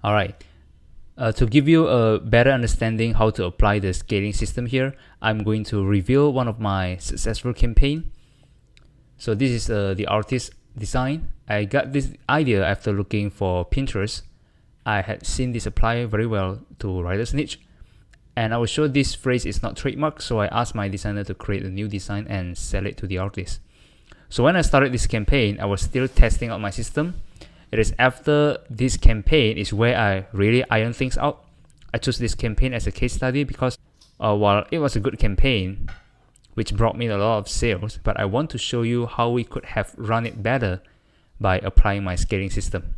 Alright, to give you a better understanding how to apply the scaling system here, I'm going to reveal one of my successful campaign. So this is the artist design. I got this idea after looking for Pinterest. I had seen this apply very well to writer's niche, and I was sure this phrase is not trademarked, so I asked my designer to create a new design and sell it to the artist. So when I started this campaign, I was still testing out my system. It is after this campaign is where I really iron things out. I chose this campaign as a case study because while it was a good campaign, which brought me a lot of sales, but I want to show you how we could have run it better by applying my scaling system.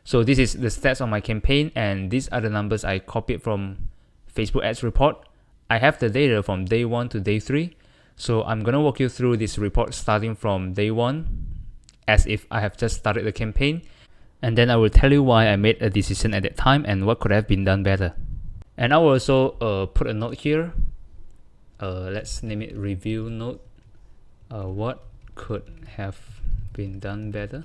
So this is the stats on my campaign, and these are the numbers I copied from Facebook ads report. I have the data from day 1 to day 3. So I'm gonna walk you through this report starting from day 1 as if I have just started the campaign, and then I will tell you why I made a decision at that time and what could have been done better. And I will also put a note here. Let's name it review note. What could have been done better?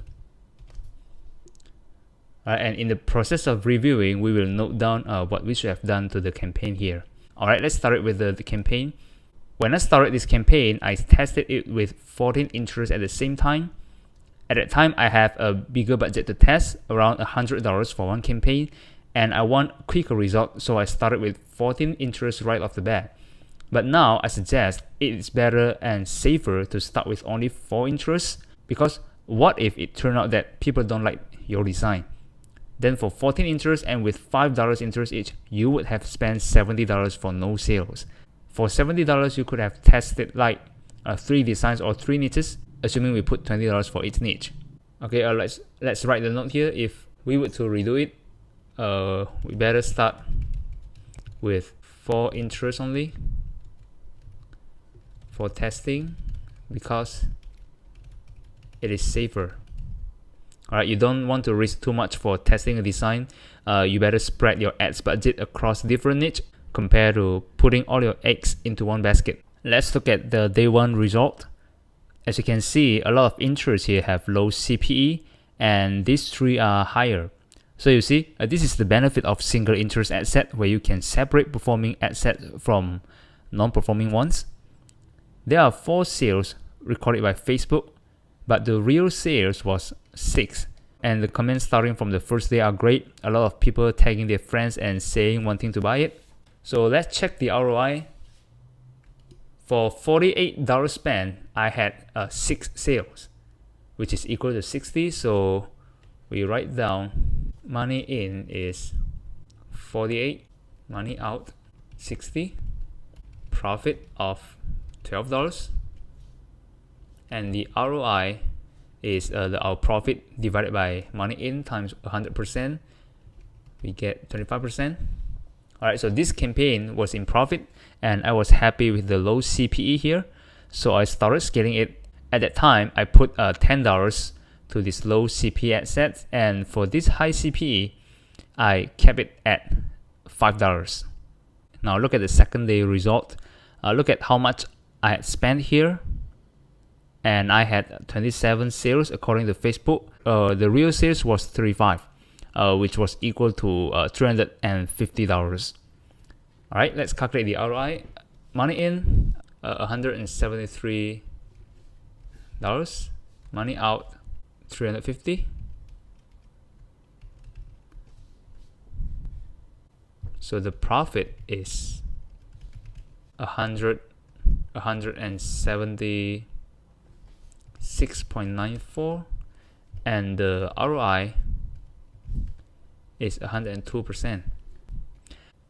And in the process of reviewing, we will note down what we should have done to the campaign here. Alright, let's start with the campaign. When I started this campaign, I tested it with 14 interests at the same time. At that time, I have a bigger budget to test, around $100 for one campaign, and I want quicker results, so I started with 14 interests right off the bat. But now, I suggest it is better and safer to start with only 4 interests, because what if it turned out that people don't like your design? Then for 14 interests and with $5 interest each, you would have spent $70 for no sales. For $70, you could have tested like 3 designs or 3 niches, assuming we put $20 for each niche. Okay, let's write the note here. If we were to redo it, we better start with 4 interests only for testing, because it is safer. Alright, you don't want to risk too much for testing a design. You better spread your ads budget across different niches compared to putting all your eggs into one basket. Let's look at the day 1 result. As you can see, a lot of interests here have low CPE, and these 3 are higher. So you see, this is the benefit of single interest ad set, where you can separate performing ad sets from non-performing ones. There are 4 sales recorded by Facebook, but the real sales was 6. And the comments starting from the first day are great. A lot of people tagging their friends and saying wanting to buy it. So let's check the ROI. For $48 spent, I had 6 sales, which is equal to 60. So we write down money in is 48, money out 60, profit of $12, and the ROI is our profit divided by money in times 100%. We get 25%. Alright, so this campaign was in profit, and I was happy with the low CPE here, so I started scaling it. At that time, I put $10 to this low CPE ad set, and for this high CPE, I kept it at $5. Now look at the second day result. Look at how much I had spent here, and I had 27 sales according to Facebook. The real sales was 35. Which was equal to $350. Alright, let's calculate the ROI. Money in, $173. Money out, $350. So the profit is 176.94, and the ROI is 102%.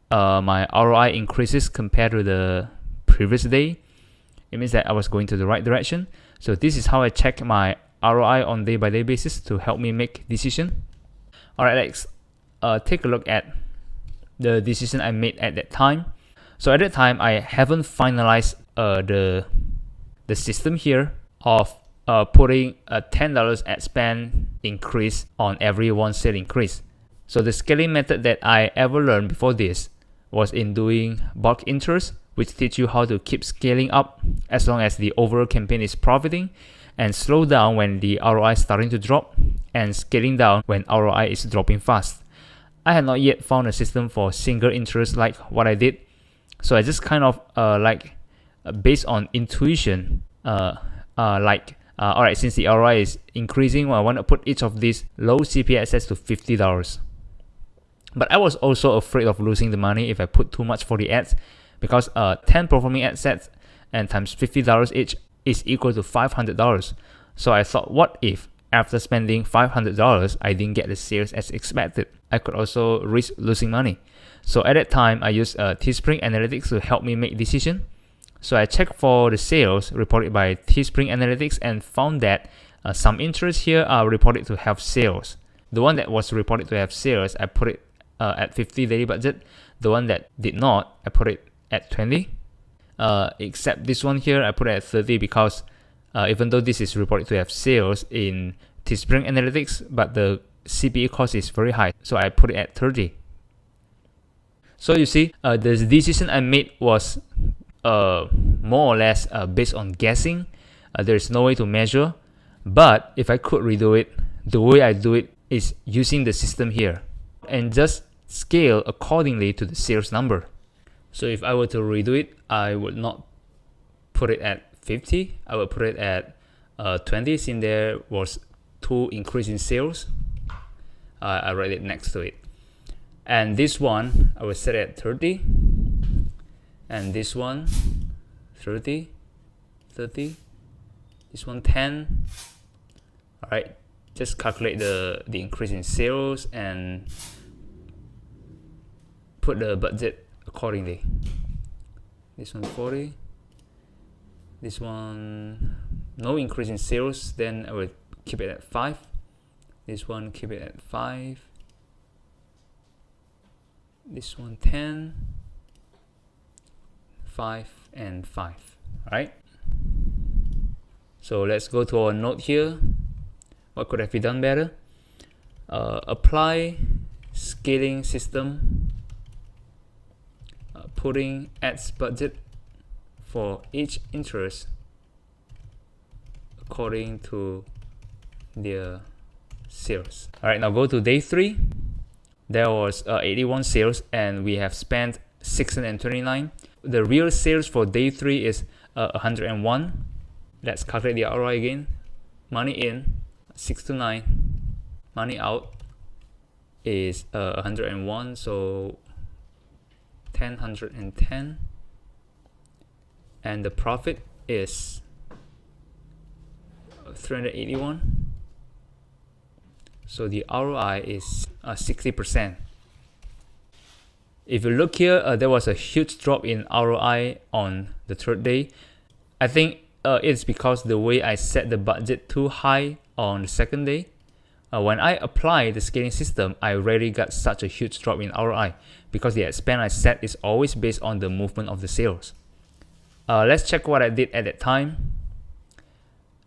My ROI increases compared to the previous day. It means that I was going to the right direction. So this is how I check my ROI on day-by-day basis to help me make decision. Alright, let's take a look at the decision I made at that time. So at that time, I haven't finalized the system here of putting a $10 ad spend increase on every 1 sale increase. So the scaling method that I ever learned before this was in doing bulk interest, which teach you how to keep scaling up as long as the overall campaign is profiting, and slow down when the ROI is starting to drop, and scaling down when ROI is dropping fast. I had not yet found a system for single interest like what I did. So I just kind of based on intuition, alright, since the ROI is increasing, well, I want to put each of these low CPA assets to $50. But I was also afraid of losing the money if I put too much for the ads, because 10 performing ad sets and times $50 each is equal to $500. So I thought, what if after spending $500 I didn't get the sales as expected? I could also risk losing money. So at that time I used Teespring Analytics to help me make decision. So I checked for the sales reported by Teespring Analytics and found that some interests here are reported to have sales. The one that was reported to have sales, I put it at 50 daily budget. The one that did not, I put it at 20. Except this one here, I put it at 30 because even though this is reported to have sales in Teespring Analytics, but the CPE cost is very high, so I put it at 30. So you see, the decision I made was more or less based on guessing. There is no way to measure, but if I could redo it, the way I do it is using the system here and just scale accordingly to the sales number. So if I were to redo it, I would not put it at 50, I would put it at 20, since there was 2 increase in sales. I write it next to it. And this one, I will set it at 30. And this one, 30, 30. This one, 10. Alright, just calculate the increase in sales and put the budget accordingly. This one, 40. This one, no increase in sales, then I will keep it at 5. This one, keep it at 5. This one, 10, 5, and 5. Alright. So let's go to our note here. What could have been done better? Apply scaling system, putting ads budget for each interest according to their sales. Alright, now go to day 3. There was 81 sales and we have spent 629. The real sales for day 3 is 101. Let's calculate the ROI again. Money in 629, money out is 101, so 110, and the profit is 381. So the ROI is 60%. If you look here, there was a huge drop in ROI on the 3rd day. I think it's because the way I set the budget too high on the 2nd day. When I apply the scaling system, I rarely got such a huge drop in ROI because the ad spend I set is always based on the movement of the sales. Let's check what I did at that time.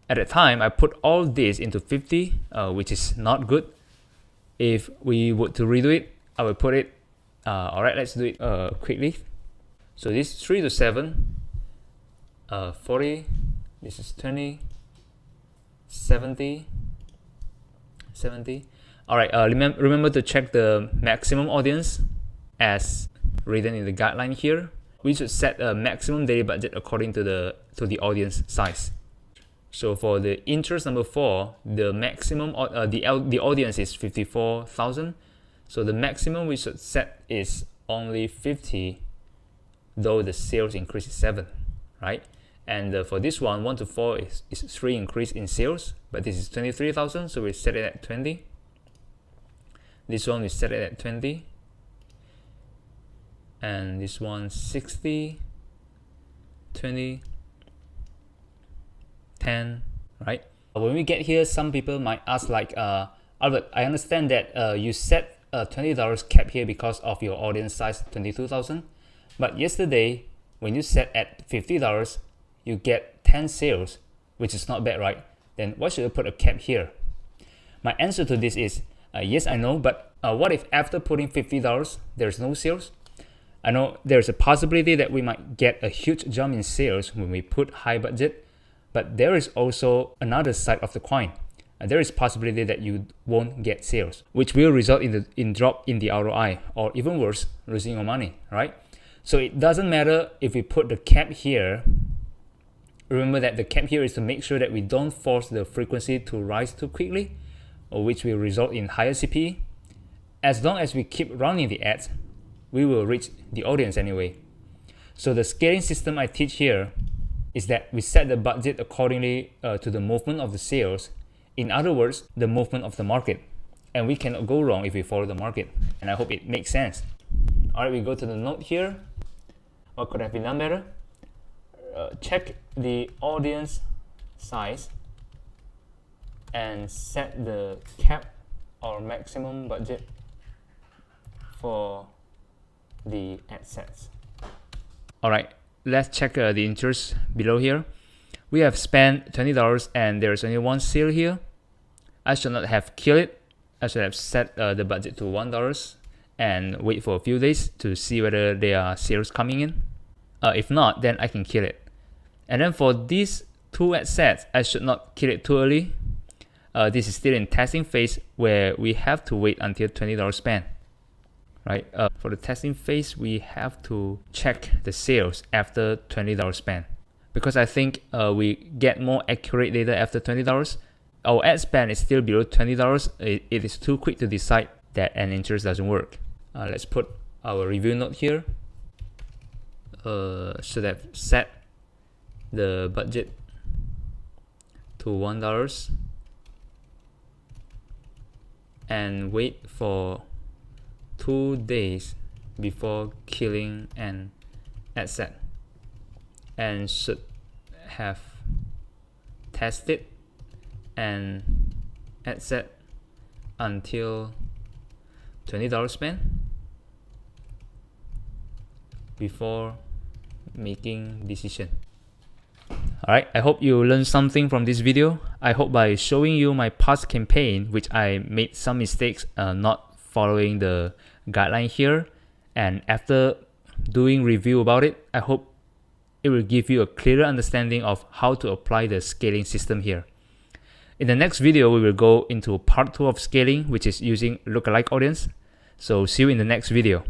At that time, I put all this into 50, which is not good. If we were to redo it, I would put it, alright, let's do it quickly. So this is 3 to 7, 40, this is 20, 70, 70. Alright, remember to check the maximum audience as written in the guideline here. We should set a maximum daily budget according to the audience size. So for the interest number 4, the maximum the audience is 54,000. So the maximum we should set is only 50, though the sales increase is 7, right? And for this one, 1 to 4 is 3 increase in sales, but this is 23,000, so we set it at 20. This one we set it at 20. And this one 60, 20, 10, right? When we get here, some people might ask like, Albert, I understand that you set a $20 cap here because of your audience size 22,000, but yesterday when you set at $50, you get 10 sales, which is not bad, right? Then why should I put a cap here? My answer to this is, yes, I know, but what if after putting $50, there's no sales? I know there's a possibility that we might get a huge jump in sales when we put high budget, but there is also another side of the coin. there is possibility that you won't get sales, which will result in drop in the ROI, or even worse, losing your money, right? So it doesn't matter if we put the cap here. Remember that the cap here is to make sure that we don't force the frequency to rise too quickly, or which will result in higher CPE. As long as we keep running the ads, we will reach the audience anyway. So the scaling system I teach here is that we set the budget accordingly to the movement of the sales. In other words, the movement of the market. And we cannot go wrong if we follow the market. And I hope it makes sense. Alright, we go to the note here. What could have been done better? Check the audience size and set the cap or maximum budget for the ad sets. Alright, let's check the interest below here. We have spent $20 and there's only one sale here. I should not have killed it. I should have set the budget to $1 and wait for a few days to see whether there are sales coming in. If not, then I can kill it. And then for these two ad sets, I should not kill it too early. This is still in testing phase where we have to wait until $20 spent. Right? For the testing phase, we have to check the sales after $20 spent. Because I think we get more accurate data after $20. Our ad spend is still below $20. It is too quick to decide that an interest doesn't work. Let's put our review note here. Should have set the budget to $1 and wait for 2 days before killing an ad set, and should have tested an ad set until $20 spent before making decision. Alright, I hope you learned something from this video. I hope by showing you my past campaign, which I made some mistakes not following the guideline here, and after doing review about it, I hope it will give you a clearer understanding of how to apply the scaling system here. In the next video, we will go into part 2 of scaling, which is using lookalike audience. So see you in the next video.